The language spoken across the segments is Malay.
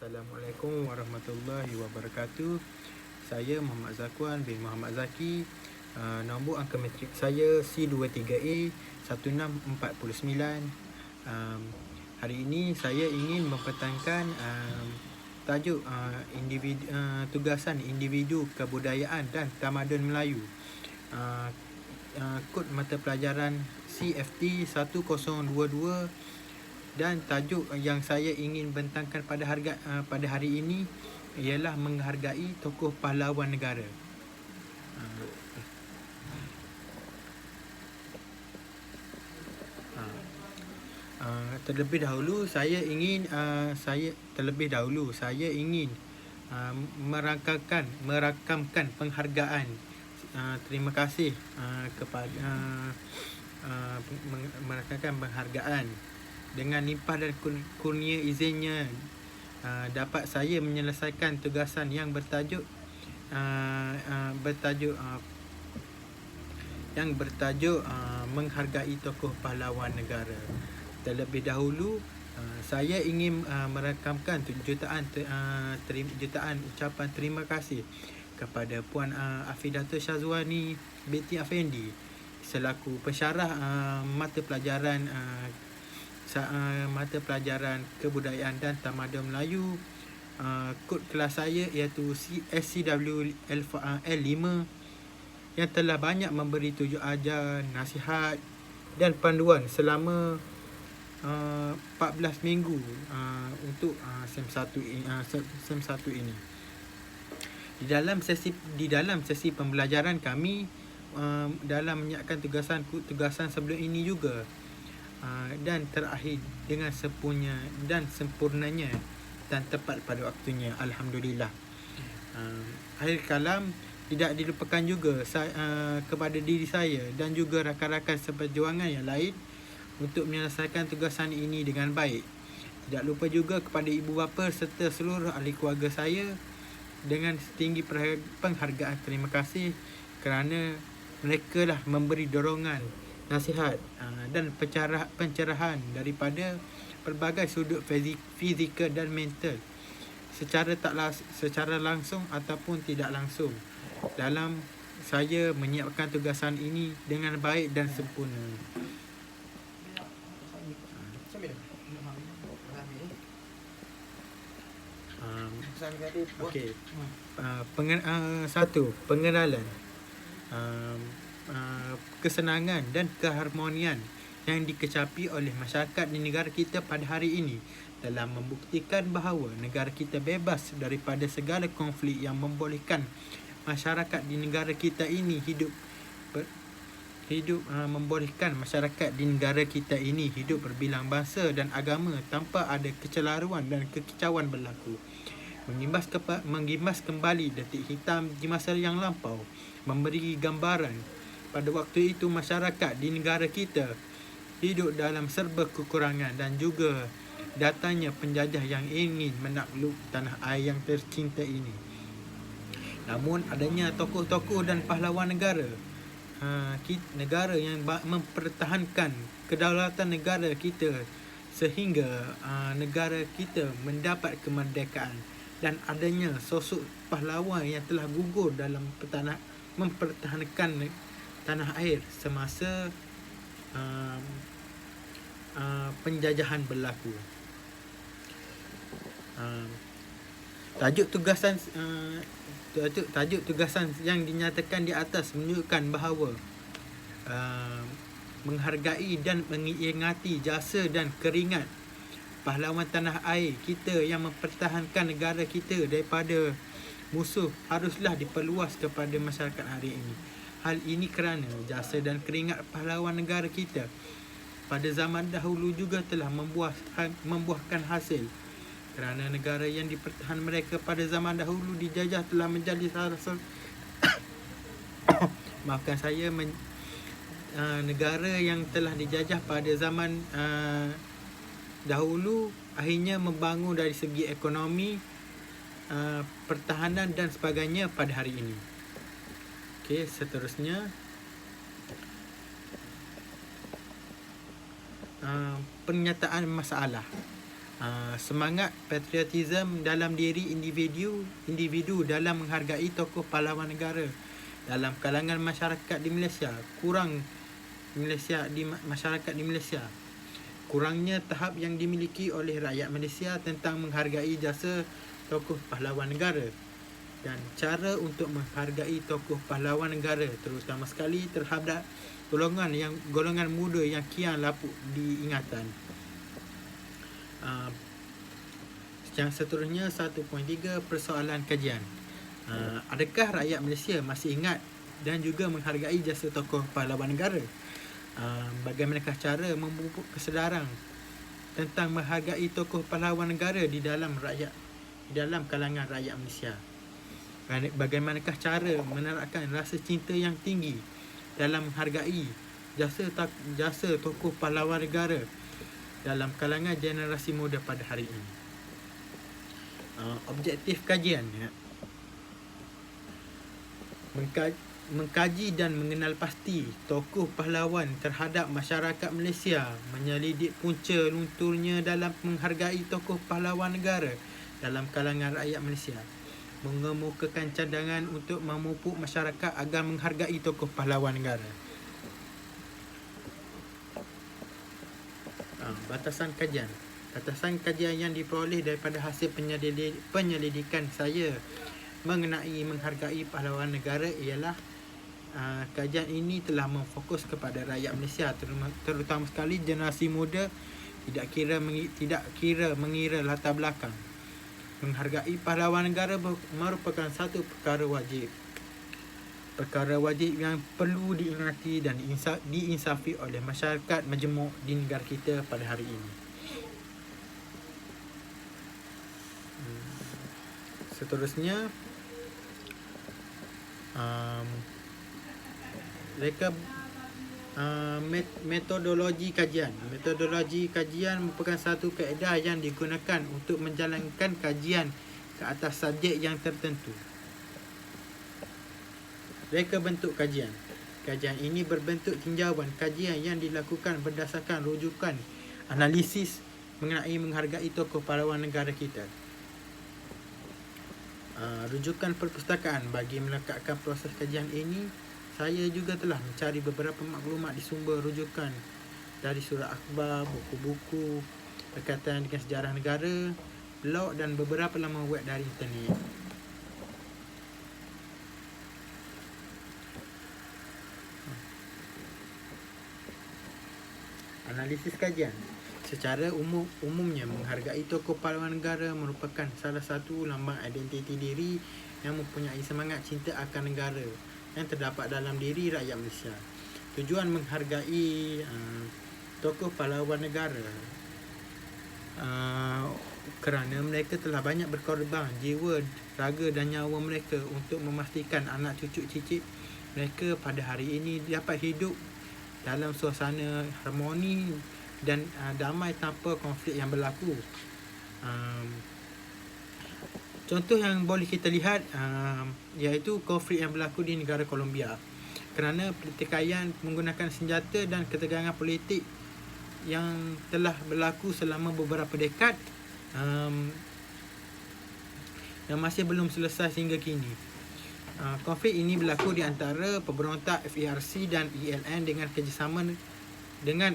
Assalamualaikum warahmatullahi wabarakatuh. Saya Muhammad Zakwan bin Muhammad Zaki. Nombor angka matrik saya C23A 1649. Hari ini saya ingin mempertahankan tajuk tugasan individu kebudayaan dan tamadun Melayu. Kod mata pelajaran CFT 1022 dan tajuk yang saya ingin bentangkan pada hari ini ialah menghargai tokoh pahlawan negara. Terlebih dahulu saya ingin merakamkan penghargaan. Terima kasih kepada merakamkan penghargaan. Dengan limpah dan kurnia izinnya, dapat saya menyelesaikan tugasan yang bertajuk menghargai tokoh pahlawan negara. Terlebih dahulu, saya ingin merakamkan jutaan ucapan terima kasih kepada Puan Afidatul Syazwani binti Afendi selaku pensyarah mata pelajaran kebudayaan dan tamadun Melayu. Kod kelas saya iaitu SCW L5 yang telah banyak memberi tunjuk ajar, nasihat dan panduan selama 14 minggu untuk SEM 1 ini. Di dalam sesi pembelajaran kami dalam menyiapkan tugasan sebelum ini juga, dan terakhir dengan sempurnanya dan tepat pada waktunya, alhamdulillah. Akhir kalam, tidak dilupakan juga kepada diri saya dan juga rakan-rakan seperjuangan yang lain untuk menyelesaikan tugasan ini dengan baik. Tidak lupa juga kepada ibu bapa serta seluruh ahli keluarga saya dengan setinggi penghargaan terima kasih kerana mereka lah memberi dorongan, nasihat dan pencerahan daripada pelbagai sudut fizikal dan mental secara langsung ataupun tidak langsung dalam saya menyiapkan tugasan ini dengan baik dan sempurna. Pengenalan. Kesenangan dan keharmonian yang dikecapi oleh masyarakat di negara kita pada hari ini telah membuktikan bahawa negara kita bebas daripada segala konflik yang membolehkan masyarakat di negara kita ini hidup berbilang bangsa dan agama tanpa ada kecelaruan dan kekicauan berlaku. Mengimbas kembali detik hitam di masa yang lampau, memberi gambaran pada waktu itu masyarakat di negara kita hidup dalam serba kekurangan dan juga datangnya penjajah yang ingin menakluk tanah air yang tercinta ini. Namun adanya tokoh-tokoh dan pahlawan negara yang mempertahankan kedaulatan negara kita sehingga negara kita mendapat kemerdekaan, dan adanya sosok pahlawan yang telah gugur dalam mempertahankan tanah air semasa penjajahan berlaku. Tajuk tugasan yang dinyatakan di atas menunjukkan bahawa menghargai dan mengingati jasa dan keringat pahlawan tanah air kita yang mempertahankan negara kita daripada musuh haruslah diperluas kepada masyarakat hari ini. Hal ini kerana jasa dan keringat pahlawan negara kita pada zaman dahulu juga telah membuahkan hasil, kerana negara yang dipertahan mereka pada zaman dahulu dijajah telah menjadi negara yang telah dijajah pada zaman dahulu akhirnya membangun dari segi ekonomi, pertahanan dan sebagainya pada hari ini. Okey, seterusnya pernyataan masalah. semangat patriotisme dalam diri individu dalam menghargai tokoh pahlawan negara dalam kalangan masyarakat di Malaysia. Masyarakat di Malaysia. Kurangnya tahap yang dimiliki oleh rakyat Malaysia tentang menghargai jasa tokoh pahlawan negara dan cara untuk menghargai tokoh pahlawan negara, terutama sekali terhadap golongan muda yang kian lapuk diingatan. Yang seterusnya 1.3, persoalan kajian. Adakah rakyat Malaysia masih ingat dan juga menghargai jasa tokoh pahlawan negara? Bagaimanakah cara memupuk kesedaran tentang menghargai tokoh pahlawan negara di dalam kalangan rakyat Malaysia? Bagaimanakah cara menerapkan rasa cinta yang tinggi dalam menghargai jasa tokoh pahlawan negara dalam kalangan generasi muda pada hari ini? Objektif kajian, mengkaji dan mengenal pasti tokoh pahlawan terhadap masyarakat Malaysia, menyelidik punca lunturnya dalam menghargai tokoh pahlawan negara dalam kalangan rakyat Malaysia, mengemukakan cadangan untuk memupuk masyarakat agar menghargai tokoh pahlawan negara. Batasan kajian yang diperoleh daripada hasil penyelidikan saya mengenai menghargai pahlawan negara ialah kajian ini telah memfokus kepada rakyat Malaysia, terutama sekali generasi muda, tidak kira mengira latar belakang. Menghargai pahlawan negara merupakan satu perkara wajib yang perlu diingati dan diinsafi oleh masyarakat majmuk di negara kita pada hari ini. Seterusnya, metodologi kajian. Metodologi kajian merupakan satu kaedah yang digunakan untuk menjalankan kajian ke atas subjek yang tertentu. Reka bentuk kajian. Kajian ini berbentuk tinjauan kajian yang dilakukan berdasarkan rujukan analisis mengenai menghargai tokoh pahlawan negara kita. Rujukan perpustakaan. Bagi melengkapkan proses kajian ini, saya juga telah mencari beberapa maklumat di sumber rujukan dari surat akhbar, buku-buku berkaitan dengan sejarah negara, blog dan beberapa laman web dari internet. Analisis kajian. Secara umumnya, menghargai tokoh pahlawan negara merupakan salah satu lambang identiti diri yang mempunyai semangat cinta akan negara yang terdapat dalam diri rakyat Malaysia. Tujuan menghargai tokoh pahlawan negara kerana mereka telah banyak berkorban jiwa, raga dan nyawa mereka untuk memastikan anak cucu cicit mereka pada hari ini dapat hidup dalam suasana harmoni dan damai tanpa konflik yang berlaku. Contoh yang boleh kita lihat iaitu konflik yang berlaku di negara Colombia kerana pertikaian menggunakan senjata dan ketegangan politik yang telah berlaku selama beberapa dekad yang masih belum selesai hingga kini. Konflik ini berlaku di antara pemberontak FARC dan ELN dengan kerjasama dengan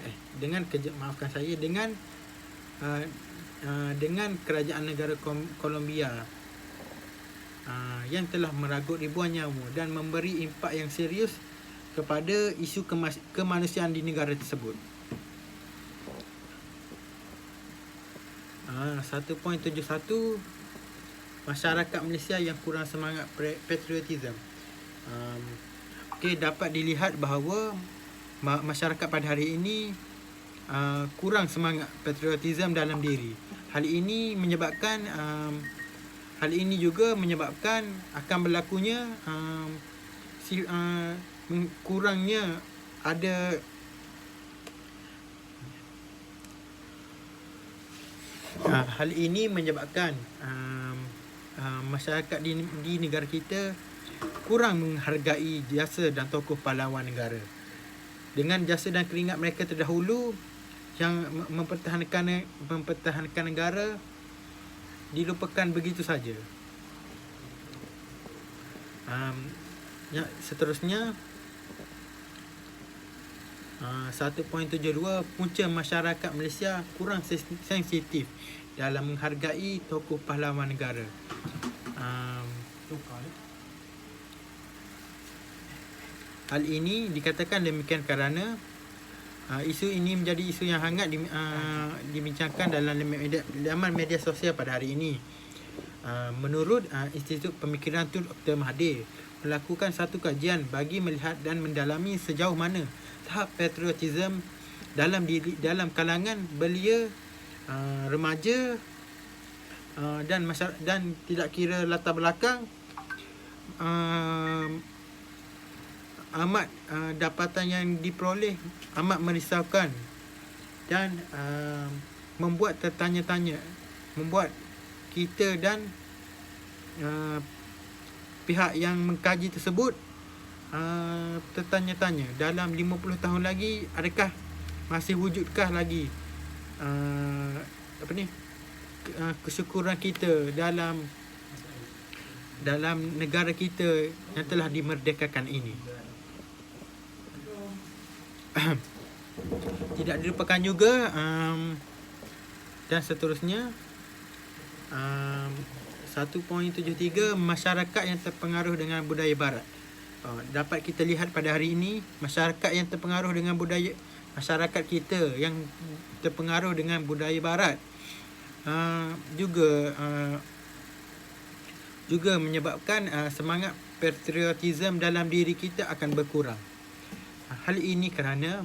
kerajaan negara Colombia yang telah meragut ribuan nyawa dan memberi impak yang serius kepada isu kemanusiaan di negara tersebut. 1.71, masyarakat Malaysia yang kurang semangat patriotisme. Dapat dilihat bahawa masyarakat pada hari ini kurang semangat patriotisme dalam diri. Hal ini juga menyebabkan akan berlakunya kurangnya ada hal ini menyebabkan masyarakat di negara kita kurang menghargai jasa dan tokoh pahlawan negara. Dengan jasa dan keringat mereka terdahulu, yang mempertahankan negara dilupakan begitu saja. Seterusnya 1.72, punca masyarakat Malaysia kurang sensitif dalam menghargai tokoh pahlawan negara. Hal ini dikatakan demikian kerana isu ini menjadi isu yang hangat dibincangkan dalam laman media sosial pada hari ini. Menurut Institut Pemikiran Tun Dr. Mahathir melakukan satu kajian bagi melihat dan mendalami sejauh mana tahap patriotisme dalam kalangan belia, remaja dan tidak kira latar belakang, amat dapatan yang diperoleh amat merisaukan dan membuat tertanya-tanya, membuat kita dan pihak yang mengkaji tersebut tertanya-tanya, dalam 50 tahun lagi adakah masih wujudkah lagi kesyukuran kita dalam negara kita yang telah dimerdekakan ini. Tidak dilupakan juga dan seterusnya 1.73, masyarakat yang terpengaruh dengan budaya barat. Dapat kita lihat pada hari ini, masyarakat yang terpengaruh dengan budaya, masyarakat kita yang terpengaruh dengan budaya barat juga menyebabkan semangat patriotisme dalam diri kita akan berkurang. Hal ini kerana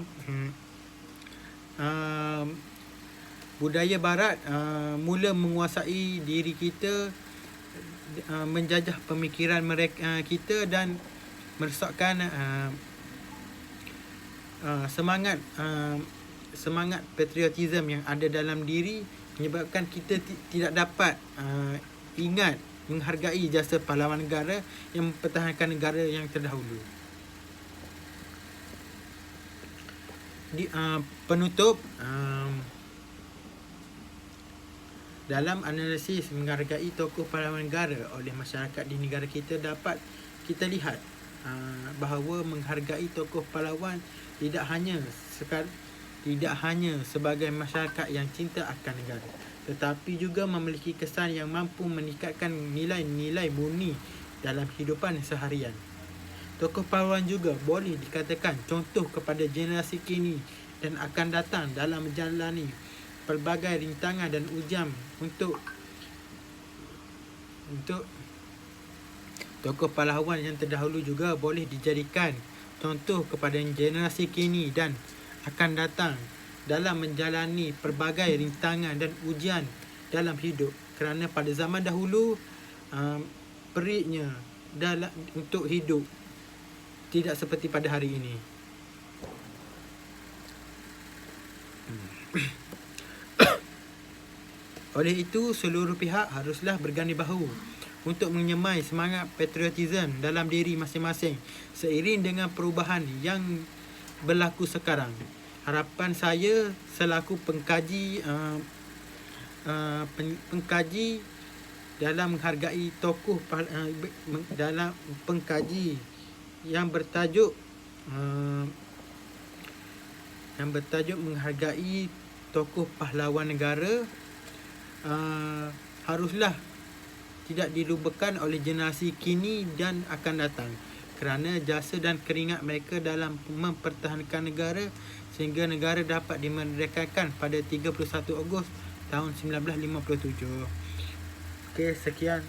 budaya barat mula menguasai diri kita, menjajah pemikiran mereka kita dan merosakkan semangat patriotisme yang ada dalam diri, menyebabkan kita tidak dapat ingat menghargai jasa pahlawan negara yang mempertahankan negara yang terdahulu. Di penutup, dalam analisis menghargai tokoh pahlawan negara oleh masyarakat di negara kita, dapat kita lihat bahawa menghargai tokoh pahlawan tidak hanya sebagai masyarakat yang cinta akan negara, tetapi juga memiliki kesan yang mampu meningkatkan nilai-nilai murni dalam kehidupan seharian. Tokoh pahlawan juga boleh dikatakan contoh kepada generasi kini dan akan datang dalam menjalani pelbagai rintangan dan ujian. Untuk tokoh pahlawan yang terdahulu juga boleh dijadikan contoh kepada generasi kini dan akan datang dalam menjalani pelbagai rintangan dan ujian dalam hidup, kerana pada zaman dahulu periknya untuk hidup tidak seperti pada hari ini. Oleh itu, seluruh pihak haruslah berganding bahu untuk menyemai semangat patriotisme dalam diri masing-masing seiring dengan perubahan yang berlaku sekarang. Harapan saya selaku pengkaji dalam menghargai tokoh dalam pengkaji yang bertajuk menghargai tokoh pahlawan negara haruslah tidak dilupakan oleh generasi kini dan akan datang, kerana jasa dan keringat mereka dalam mempertahankan negara sehingga negara dapat dimerdekakan pada 31 Ogos tahun 1957. Okey, sekian.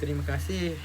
Terima kasih.